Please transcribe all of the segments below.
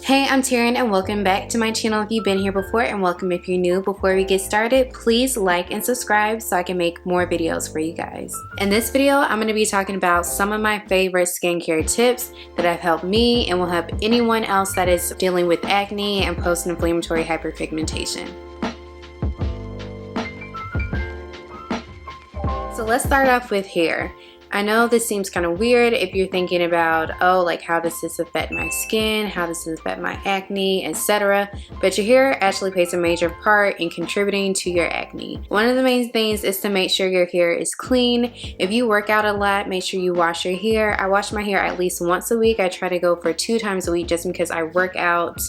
Hey, I'm Taryn and welcome back to my channel if you've been here before, and welcome if you're new. Before we get started, please like and subscribe so I can make more videos for you guys. In this video, I'm going to be talking about some of my favorite skincare tips that have helped me and will help anyone else that is dealing with acne and post-inflammatory hyperpigmentation. So let's start off with hair. I know this seems kind of weird if you're thinking about, oh, like how does this affect my skin? How does this affect my acne, etc. But your hair actually plays a major part in contributing to your acne. One of the main things is to make sure your hair is clean. If you work out a lot, make sure you wash your hair. I wash my hair at least once a week. I try to go for 2 times a week just because I work out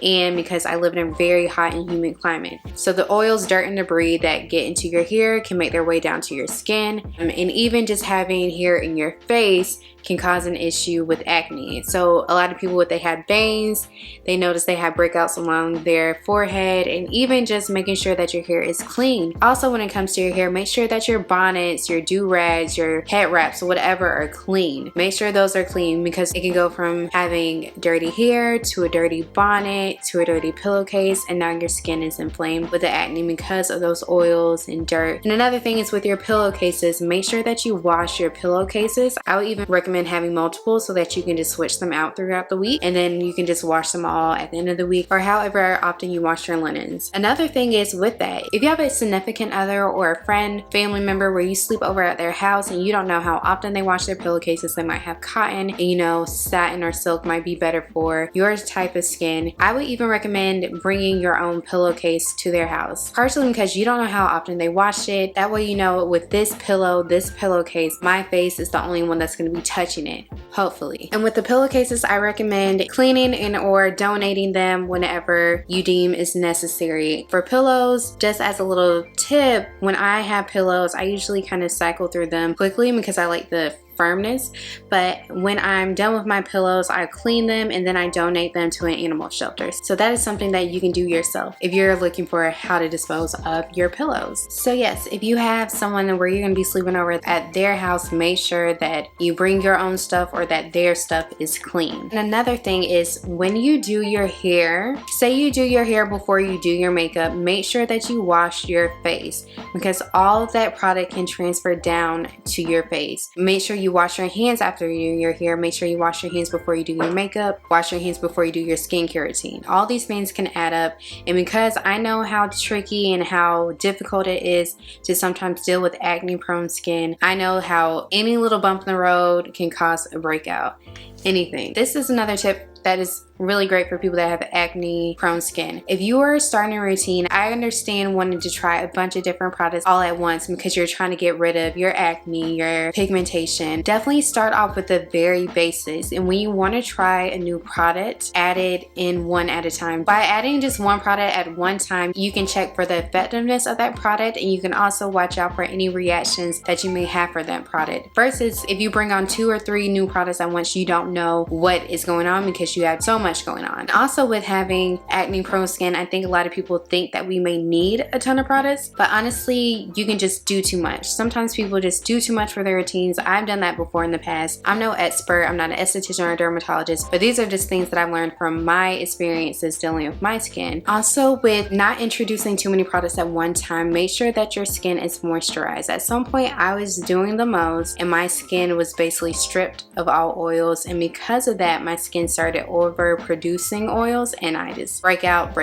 and because I live in a very hot and humid climate. So the oils, dirt, and debris that get into your hair can make their way down to your skin. And even just having hair in your face can cause an issue with acne. So a lot of people, if they have bangs, they notice they have breakouts along their forehead, and even just making sure that your hair is clean. Also, when it comes to your hair, make sure that your bonnets, your do-rags, your head wraps, whatever, are clean. Make sure those are clean because it can go from having dirty hair to a dirty bonnet to a dirty pillowcase, and now your skin is inflamed with the acne because of those oils and dirt. And another thing is with your pillowcases, make sure that you wash your pillowcases. I would even recommend having multiple so that you can just switch them out throughout the week, and then you can just wash them all at the end of the week or however often you wash your linens. Another thing is with that, if you have a significant other or a friend, family member where you sleep over at their house and you don't know how often they wash their pillowcases, they might have cotton, and you know satin or silk might be better for your type of skin. I would even recommend bringing your own pillowcase to their house, partially because you don't know how often they wash it. That way you know with this pillowcase, my face is the only one that's going to be touching it, hopefully. And with the pillowcases, I recommend cleaning and or donating them whenever you deem is necessary. For pillows, just as a little tip, when I have pillows, I usually kind of cycle through them quickly because I like the firmness, but when I'm done with my pillows, I clean them and then I donate them to an animal shelter. So that is something that you can do yourself if you're looking for how to dispose of your pillows. So yes, if you have someone where you're going to be sleeping over at their house, make sure that you bring your own stuff or that their stuff is clean. And another thing is when you do your hair, say you do your hair before you do your makeup, make sure that you wash your face because all of that product can transfer down to your face. Make sure you wash your hands after you do your hair. Make sure you wash your hands before you do your makeup. Wash your hands before you do your skincare routine. All these things can add up, and because I know how tricky and how difficult it is to sometimes deal with acne prone skin, I know how any little bump in the road can cause a breakout. Anything. This is another tip that is really great for people that have acne prone skin. If you are starting a routine, I understand wanting to try a bunch of different products all at once because you're trying to get rid of your acne, your pigmentation. Definitely start off with the very basics, and when you want to try a new product, add it in one at a time. By adding just one product at one time, you can check for the effectiveness of that product, and you can also watch out for any reactions that you may have for that product. Versus if you bring on 2 or 3 new products at once, you don't know what is going on because you have so much going on. Also, with having acne prone skin, I think a lot of people think that we may need a ton of products, but honestly, you can just do too much. Sometimes people just do too much for their routines. I've done that before in the past. I'm no expert, I'm not an esthetician or a dermatologist, but these are just things that I've learned from my experiences dealing with my skin. Also, with not introducing too many products at one time, make sure that your skin is moisturized. At some point, I was doing the most and my skin was basically stripped of all oils, and because of that, my skin started over producing oils and I just break out.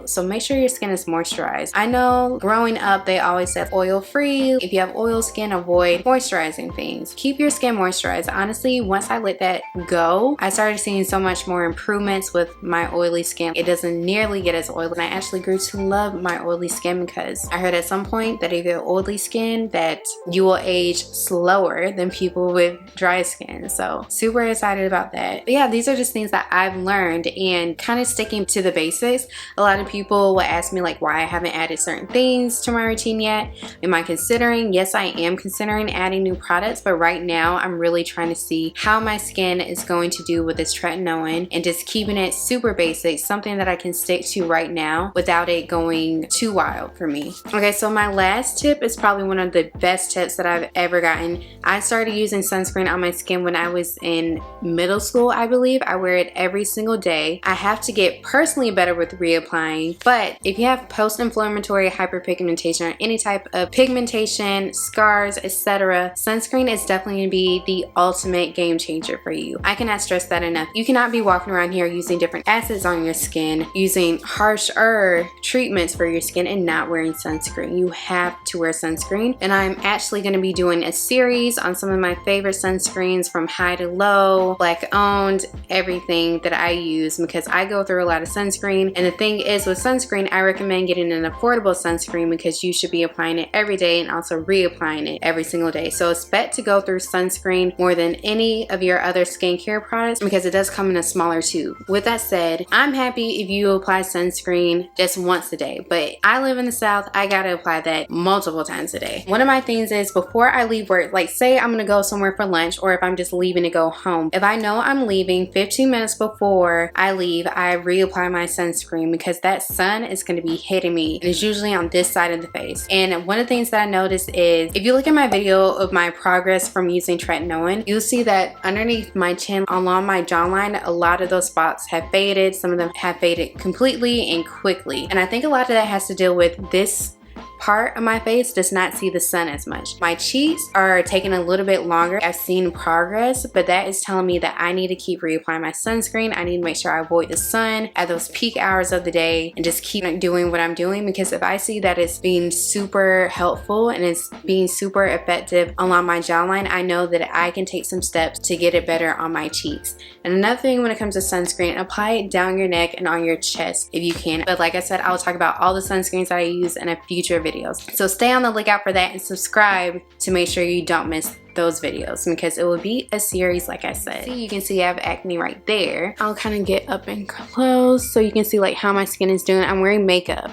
So make sure your skin is moisturized. I know growing up they always said oil free. If you have oil skin, avoid moisturizing things. Keep your skin moisturized. Honestly, once I let that go, I started seeing so much more improvements with my oily skin. It doesn't nearly get as oily, and I actually grew to love my oily skin because I heard at some point that if you have oily skin that you will age slower than people with dry skin. So super excited about that. But yeah, these are just things that I've learned, and kind of sticking to the basics. A lot of people will ask me like why I haven't added certain things to my routine yet. Am I considering? Yes, I am considering adding new products, but right now I'm really trying to see how my skin is going to do with this tretinoin and just keeping it super basic, something that I can stick to right now without it going too wild for me. Okay, so my last tip is probably one of the best tips that I've ever gotten. I started using sunscreen on my skin when I was in middle school, I believe. I wear it every single day. I have to get personally better with reapplying, but if you have post-inflammatory hyperpigmentation or any type of pigmentation, scars, etc., sunscreen is definitely going to be the ultimate game changer for you. I cannot stress that enough. You cannot be walking around here using different acids on your skin, using harsher treatments for your skin and not wearing sunscreen. You have to wear sunscreen, and I'm actually going to be doing a series on some of my favorite sunscreens from high to low, black owned, everything that I use, because I go through a lot of sunscreen. And the thing is, with sunscreen, I recommend getting an affordable sunscreen because you should be applying it every day and also reapplying it every single day. So expect to go through sunscreen more than any of your other skincare products because it does come in a smaller tube. With that said, I'm happy if you apply sunscreen just once a day, but I live in the South. I gotta apply that multiple times a day. One of my things is, before I leave work, like say I'm gonna go somewhere for lunch, or if I'm just leaving to go home, if I know I'm leaving 15 minutes before I leave, I reapply my sunscreen because that sun is going to be hitting me, and it's usually on this side of the face. And one of the things that I noticed is, if you look at my video of my progress from using tretinoin, you'll see that underneath my chin, along my jawline, a lot of those spots have faded. Some of them have faded completely and quickly, and I think a lot of that has to deal with this part of my face does not see the sun as much. My cheeks are taking a little bit longer. I've seen progress, but that is telling me that I need to keep reapplying my sunscreen. I need to make sure I avoid the sun at those peak hours of the day and just keep doing what I'm doing, because if I see that it's being super helpful and it's being super effective along my jawline, I know that I can take some steps to get it better on my cheeks. And another thing when it comes to sunscreen, apply it down your neck and on your chest if you can. But like I said, I'll talk about all the sunscreens that I use in a future video. So stay on the lookout for that and subscribe to make sure you don't miss those videos, because it will be a series like I said. See, you can see I have acne right there. I'll kind of get up and close so you can see like how my skin is doing. I'm wearing makeup,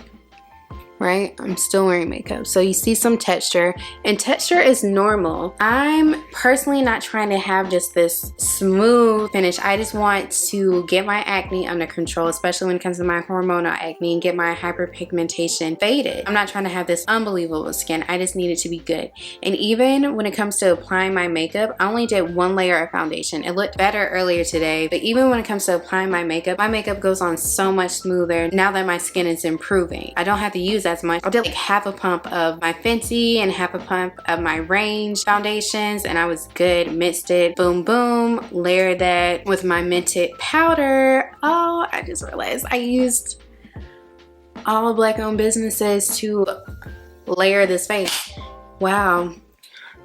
right? I'm still wearing makeup. So you see some texture, and texture is normal. I'm personally not trying to have just this smooth finish. I just want to get my acne under control, especially when it comes to my hormonal acne, and get my hyperpigmentation faded. I'm not trying to have this unbelievable skin. I just need it to be good. And even when it comes to applying my makeup, I only did one layer of foundation. It looked better earlier today, but even when it comes to applying my makeup goes on so much smoother now that my skin is improving. I don't have to use as much. I did like half a pump of my Fenty and half a pump of my Range foundations, and I was good. Mixed it, boom boom, layered that with my Mented powder. Oh, I just realized I used all black owned businesses to layer this face. Wow.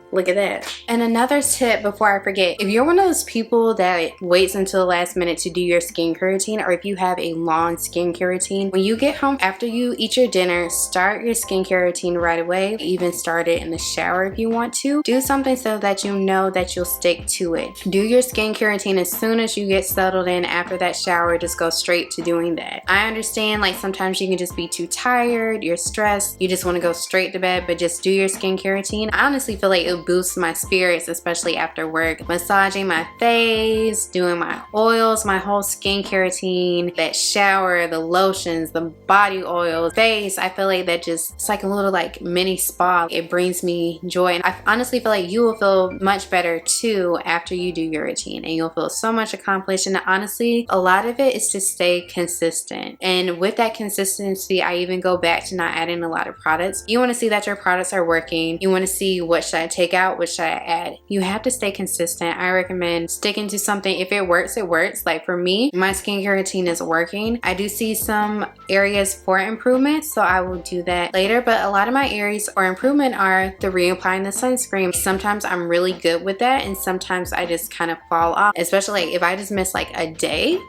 Look at that. And another tip before I forget, if you're one of those people that waits until the last minute to do your skincare routine, or if you have a long skincare routine, when you get home after you eat your dinner, start your skincare routine right away. Even start it in the shower if you want to. Do something so that you know that you'll stick to it. Do your skincare routine as soon as you get settled in after that shower. Just go straight to doing that. I understand like sometimes you can just be too tired, you're stressed, you just want to go straight to bed, but just do your skincare routine. I honestly feel like it boosts my spirits, especially after work. Massaging my face, doing my oils, my whole skincare routine, that shower, the lotions, the body oils, face, I feel like that just, it's like a little like mini spa. It brings me joy, and I honestly feel like you will feel much better too after you do your routine, and you'll feel so much accomplished. And honestly, a lot of it is to stay consistent, and with that consistency, I even go back to not adding a lot of products. You want to see that your products are working. You want to see what should I take out, what should I add. You have to stay consistent. I recommend sticking to something. If it works, it works. Like for me, my skincare routine is working. I do see some areas for improvement, so I will do that later, but a lot of my areas for improvement are the reapplying the sunscreen. Sometimes I'm really good with that, and sometimes I just kind of fall off, especially like if I just miss like a day.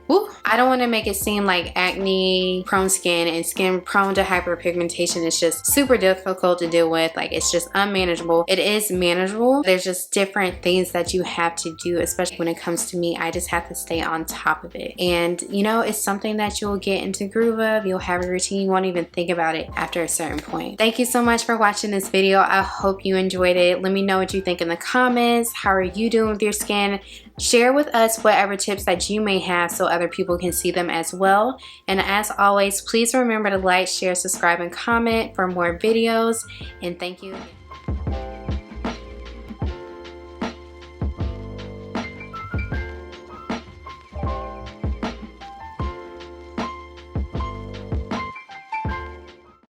Woo. I don't want to make it seem like acne prone skin and skin prone to hyperpigmentation is just super difficult to deal with. Like it's just unmanageable. It is manageable. There's just different things that you have to do, especially when it comes to me. I just have to stay on top of it. And you know, it's something that you'll get into groove of. You'll have a routine. You won't even think about it after a certain point. Thank you so much for watching this video. I hope you enjoyed it. Let me know what you think in the comments. How are you doing with your skin? Share with us whatever tips that you may have so other people can see them as well. And as always, please remember to like, share, subscribe, and comment for more videos. And thank you again.